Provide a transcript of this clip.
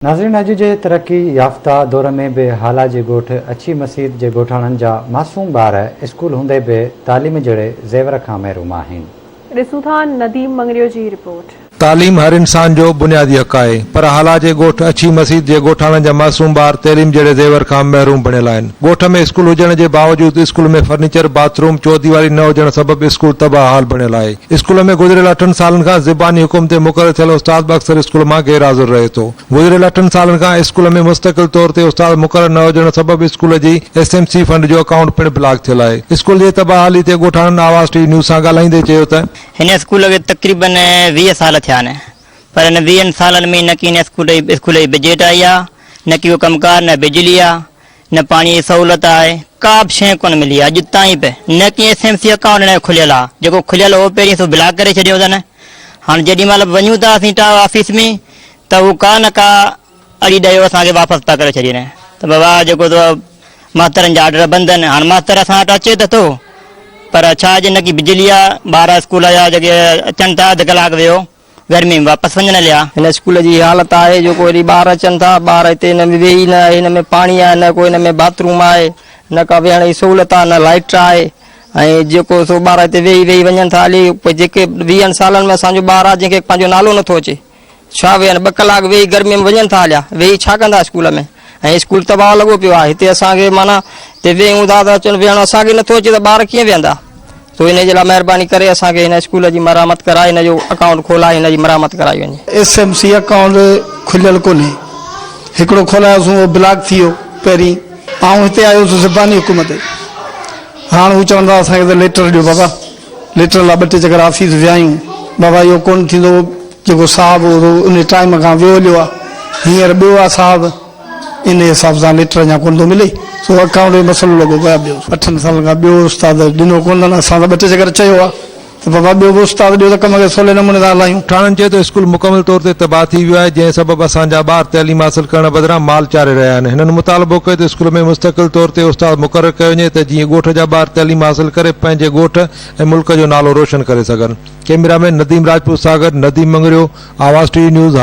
नाज़रीन, अॼु जे तरक़ी याफ़्ता दौर में बि हाला जे ॻोठ अछी मस्जिद जे ॻोठाणनि जा मासूम ॿार स्कूल हूंदे बि तालीम जहिड़े ज़ेवर खां महरूम आहिनि। ॾिसूं था नदीम मंगरियो जी रिपोर्ट। तालीम हर इंसान जो बुनियादी हक़ आहे, पर हाला जे ॻोठ अछी मस्जिद जे ॻोठाणनि जा मासूम ॿार तइलीम जहिड़े ज़ेवर खां महरूम बणियल आहिनि। ॻोठ में स्कूल हुजण जे बावजूद स्कूल में फर्नीचर, बाथरूम, चौदीवारी न हुजण सबबि स्कूल तबाह हाल बणियल आहे। स्कूल में गुज़िरियल 8 सालनि खां ज़बानी हुकुम ते मुक़रर थियल उस्ताद अक्सर स्कूल मां गैर हाज़िर रहे थो। गुज़िरियल 8 सालनि खां स्कूल में मुस्तक़िल तौर ते उस्ताद मुक़रर न हुजण सबबि स्कूल जी SMC फंड जो अकाउंट पिणु ब्लॉक थियल आहे। स्कूल जे तबाह हाली ते ॻोठाणनि आवाज़ टीवी न्यूज़ सां ॻाल्हाईंदे चयो त हिन स्कूल खे तक़रीबन 20 साल थिया आहिनि, पर इन 20 सालनि में न की हिन स्कूल जी बजट आई आहे, न की कमकार, न बिजली आहे, न पाणी जी सहूलियत आहे, का बि शइ कोन मिली आहे अॼु ताईं पे। न की SMC अकाउंट हिन जो खुलियल आहे, जेको खुलियल हो पहिरीं सो ब्लॉक करे छॾियो अथनि। हाणे जेॾी महिल वञूं था असीं ऑफिस में त उहो का न का अड़ी ॾियो असांखे वापसि था करे छॾीनि त बाबा जेको मास्तरनि जा ऑर्डर बंदि आहिनि। हाणे मास्तर असां वटि अचे त थो, पर छा अॼु न की बिजली आहे, ॿार स्कूल जा जेके अचनि था अधु कलाक वियो गर्मी में वापसि वञण लिया। हिन स्कूल जी हालत आहे जेको वरी ॿार अचनि था, ॿार हिते हिन में वेही न आहे, हिन में पाणी आहे, न कोई हिन में बाथरूम आहे, न का वेहण जी सहूलियत आहे, न लाइट आहे, ऐं जेको सो ॿार हिते वेही वञनि था। हली जेके 20 सालनि में असांजो ॿार आहे जंहिंखे पंहिंजो नालो नथो अचे, छा वेहनि 2 कलाक वेही गर्मी में वञनि था, हलिया वेही छा कंदा स्कूल में। ऐं स्कूल तबाह लॻो पियो आहे। हिते असांखे माना हिते वेहूं था त अचनि वेहणु असांखे नथो अचे त ॿार कीअं वेहंदा। तो इन जे लाइ महिरबानी करे असांखे हिन स्कूल जी मरामत कराए, हिन जो अकाउंट खोलाए, हिन जी मरामत कराई वञे। SMC अकाउंट खुलियल कोन्हे, हिकिड़ो खोलायोसीं उहो ब्लॉक थी वियो पहिरीं। ऐं हिते आयोसीं ज़बानी हुकुम ते, हाणे हू चवंदा असांखे त लेटर ॾियो बाबा। लेटर लाइ 2 टे चकर ऑफिस विया आहियूं, बाबा इहो कोन थींदो, जेको साहब उन टाइम खां वियो आहे, हींअर ॿियो आहे साहब, इन हिसाब सां लेटर अञा कोन थो मिले। सो अकाउंट जो मसइलो लॻो पियो आहे। ॿियो 8 सालनि खां ॿियो उस्ताद ॾिनो कोन अथनि। असां त 2 टे चकर चयो आहे त बाबा ॿियो बि उस्ताद ॾियो त कम खे सवले नमूने था हलायूं। ठाणनि चए तो स्कूल मुकमल तौर ते तबाह थी वियो आहे, जंहिं सबबि असांजा ॿार तइलीम हासिल करण बदिरां माल चारे रहिया आहिनि। हिननि मुतालबो कयो त स्कूल में मुस्तक़िल तौर ते उस्ताद मुक़रर कयो वञे त जीअं ॻोठ जा ॿार तइलीम हासिल करे पंहिंजे ॻोठ ऐं मुल्क जो नालो रोशन करे सघनि। कैमरामैन नदीम राजपूत सागर, नदीम मंगरियो, आवाज़ टीवी न्यूज़।